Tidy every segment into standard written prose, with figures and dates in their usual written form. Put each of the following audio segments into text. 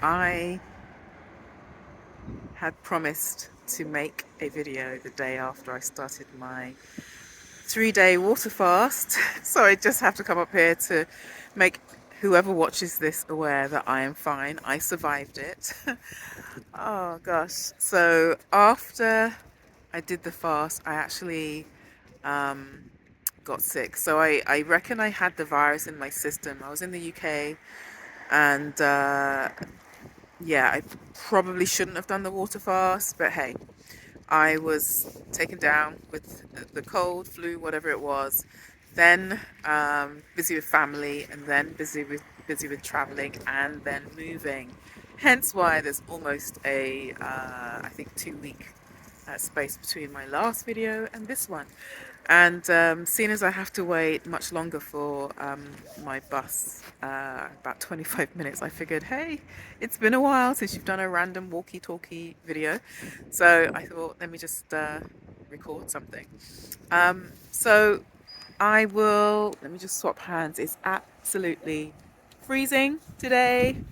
I had promised to make a video the day after I started my 3-day water fast. So I just have to come up here to make whoever watches this aware that I am fine. I survived it. Oh gosh. So after I did the fast, I actually got sick. So I reckon I had the virus in my system. I was in the UK and yeah, I probably shouldn't have done the water fast, but hey, I was taken down with the cold, flu, whatever it was. Then busy with family, and then busy with traveling, and then moving. Hence why there's almost a I think 2 week space between my last video and this one. And seeing as I have to wait much longer for my bus, about 25 minutes, I figured, hey, it's been a while since you've done a random walkie-talkie video. So I thought, let me just record something. So let me just swap hands. It's absolutely freezing today.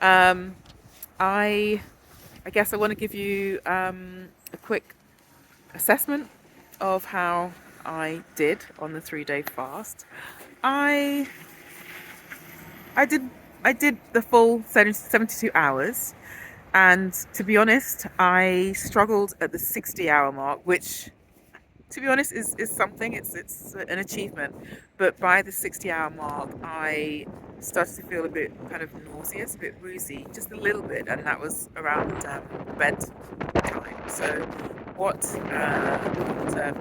Um, I, I guess I want to give you a quick assessment of how I did on the 3-day fast. I I did I did the full 72 hours, and to be honest, I struggled at the 60-hour mark, which to be honest is something. It's an achievement. But by the 60-hour mark, I started to feel a bit kind of nauseous, a bit woozy, just a little bit, and that was around bedtime. So what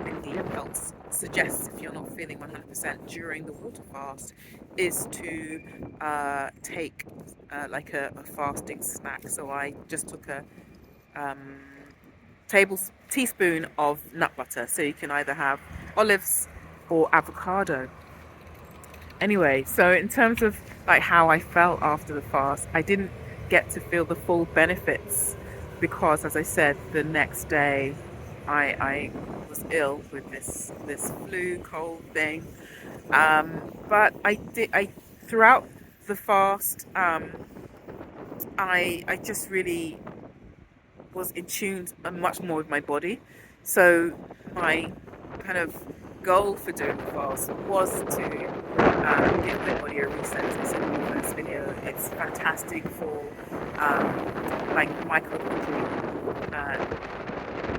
Mindy Peltz suggests, if you're not feeling 100% during the water fast, is to take like a fasting snack. So I just took a um, teaspoon of nut butter. So you can either have olives or avocado. Anyway, so in terms of like how I felt after the fast, I didn't get to feel the full benefits because, as I said, the next day I was ill with this flu cold thing. But I throughout the fast, I just really was in tune much more with my body. So my kind of goal for doing the fast was to give my body a reset. As I said in the first video, it's fantastic for like microbial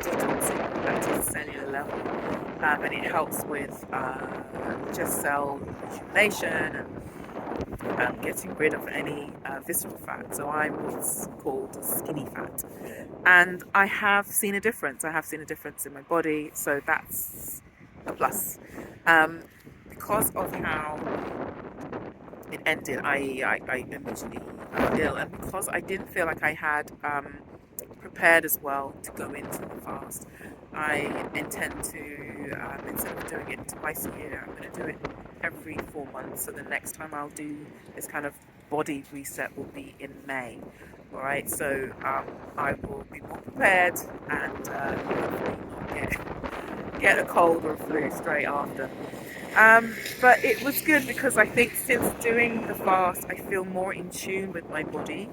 detoxing at a cellular level, and it helps with just cell rejuvenation and getting rid of any visceral fat. So I'm what's called skinny fat, and I have seen a difference. I have seen a difference in my body, so that's a plus. Because of how it ended, I immediately got ill, and because I didn't feel like I had prepared as well to go into the fast, I intend to, instead of doing it twice a year, I'm going to do it every 4 months. So the next time I'll do this kind of body reset will be in May. All right, so I will be more prepared and hopefully not get a cold or a flu straight after. But it was good because I think since doing the fast, I feel more in tune with my body.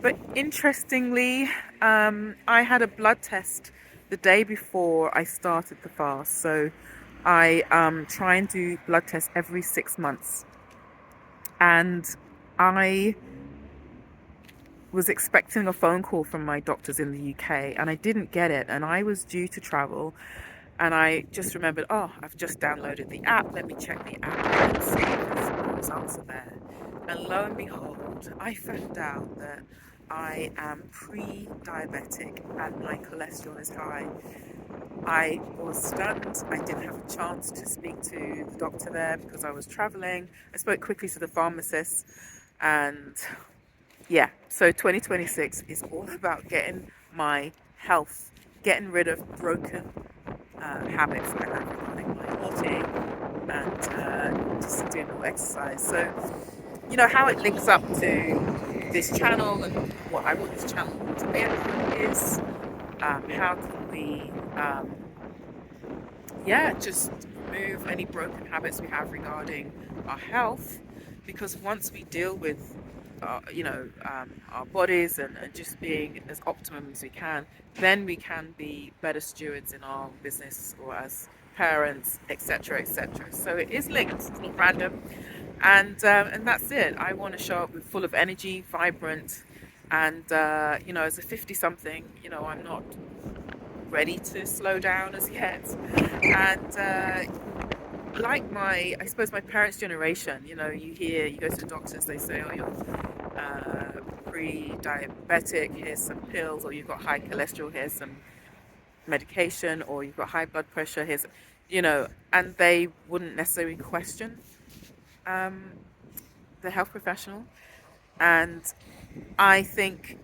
But interestingly, I had a blood test the day before I started the fast. So I try and do blood tests every 6 months. And I was expecting a phone call from my doctors in the UK, and I didn't get it. And I was due to travel. And I just remembered, oh, I've just downloaded the app. Let me check the app and see if the results are there. And lo and behold, I found out that I am pre-diabetic and my cholesterol is high. I was stunned. I didn't have a chance to speak to the doctor there because I was traveling. I spoke quickly to the pharmacist, and yeah, so 2026 is all about getting my health, getting rid of broken habits I have regarding my eating and just doing more exercise. So, you know, how it links up to this channel and what I want this channel to be is how can we, just remove any broken habits we have regarding our health, because once we deal with our bodies, and just being as optimum as we can, then we can be better stewards in our business or as parents, etc., etc. So it is linked. It's not random, and that's it. I want to show up with full of energy, vibrant, and as a 50-something, I'm not ready to slow down as yet, and like I suppose my parents' generation, you go to the doctors, they say, oh, you're pre-diabetic, here's some pills, or you've got high cholesterol, here's some medication, or you've got high blood pressure, and they wouldn't necessarily question um, the health professional. And I think,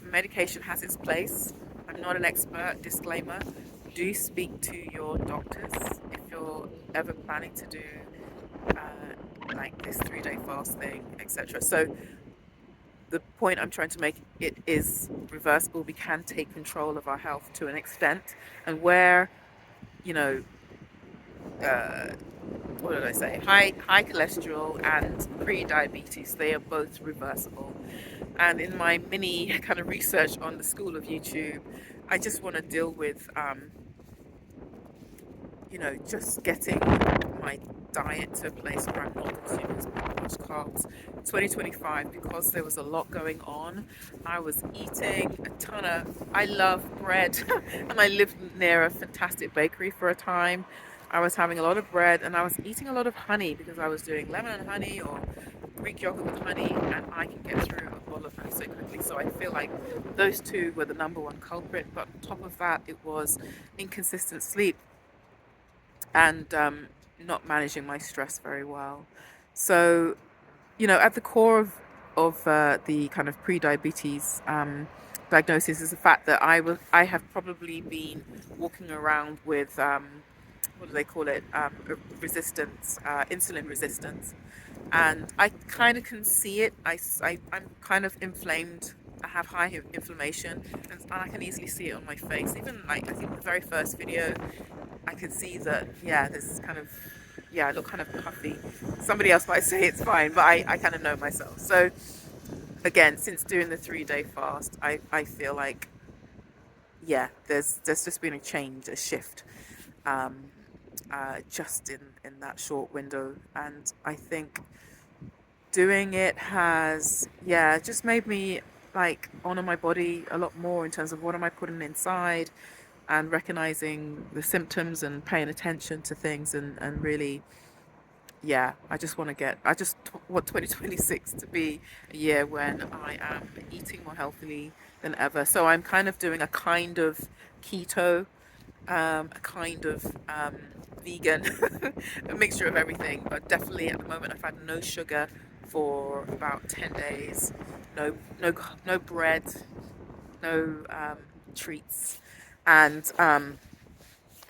medication has its place. I'm not an expert, disclaimer. Do speak to your doctors if you're ever planning to do like this 3-day fast thing, etc. So the point I'm trying to make, it is reversible. We can take control of our health to an extent, and where, you know, uh, what did I say? High cholesterol and pre-diabetes, they are both reversible. And in my mini kind of research on the School of YouTube, I just want to deal with just getting my diet to a place where I'm not consuming as much carbs. 2025, because there was a lot going on, I was eating a ton of, I love bread, and I lived near a fantastic bakery for a time. I was having a lot of bread, and I was eating a lot of honey because I was doing lemon and honey or Greek yogurt with honey, and I can get through a bottle of honey so quickly. So I feel like those two were the number one culprit. But on top of that, it was inconsistent sleep and not managing my stress very well. So, at the core of the kind of pre-diabetes diagnosis is the fact that I have probably been walking around with what do they call it, resistance, insulin resistance, and I kind of can see it. I'm kind of inflamed. I have high inflammation, and I can easily see it on my face. Even like I think the very first video, I could see that, yeah, this kind of, yeah, I look kind of puffy. Somebody else might say it's fine, but I kind of know myself. So again, since doing the 3-day fast, I feel like, yeah, there's just been a change, a shift, um, just in that short window. And I think doing it has, yeah, just made me like honor my body a lot more in terms of what am I putting inside, and recognizing the symptoms and paying attention to things, and really, yeah, I just want 2026 to be a year when I am eating more healthily than ever. So I'm kind of doing a kind of keto, a kind of vegan, a mixture of everything, but definitely at the moment I've had no sugar for about 10 days, no, no bread, no treats. And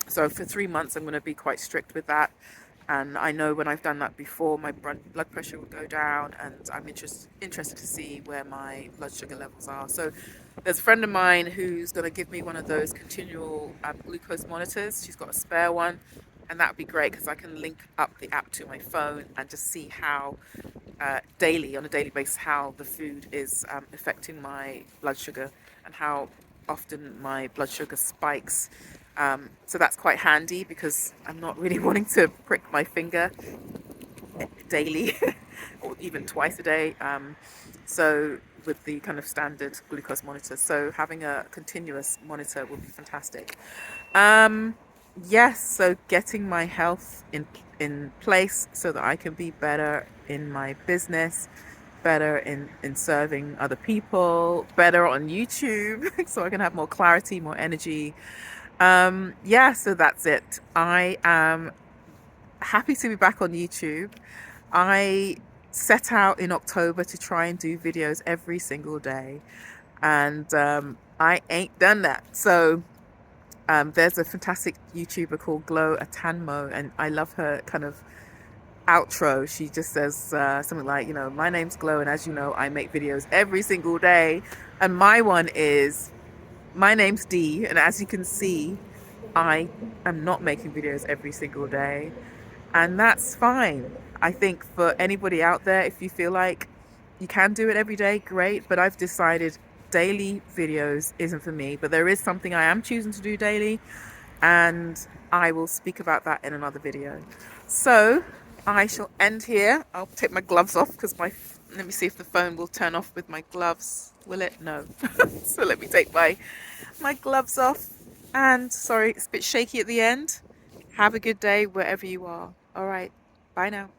so for 3 months, I'm going to be quite strict with that. And I know when I've done that before, my blood pressure will go down, and I'm interested to see where my blood sugar levels are. So there's a friend of mine who's going to give me one of those continual glucose monitors. She's got a spare one, and that would be great because I can link up the app to my phone and just see how on a daily basis, how the food is affecting my blood sugar and how often my blood sugar spikes. So that's quite handy because I'm not really wanting to prick my finger daily or even twice a day. So with the kind of standard glucose monitor, so having a continuous monitor would be fantastic. Yes, so getting my health in place so that I can be better in my business, better in serving other people, better on YouTube, so I can have more clarity, more energy. Yeah, so that's it. I am happy to be back on YouTube. I set out in October to try and do videos every single day, and I ain't done that. So there's a fantastic YouTuber called Glow Atanmo, and I love her kind of outro. She just says something like, my name's Glow, and as you know, I make videos every single day. And my one is, my name's Dee, and as you can see, I am not making videos every single day, and that's fine. I think for anybody out there, if you feel like you can do it every day, great, but I've decided daily videos isn't for me. But there is something I am choosing to do daily, and I will speak about that in another video. So I shall end here. I'll take my gloves off because let me see if the phone will turn off with my gloves. Will it? No. So let me take my gloves off. And sorry, it's a bit shaky at the end. Have a good day wherever you are. All right. Bye now.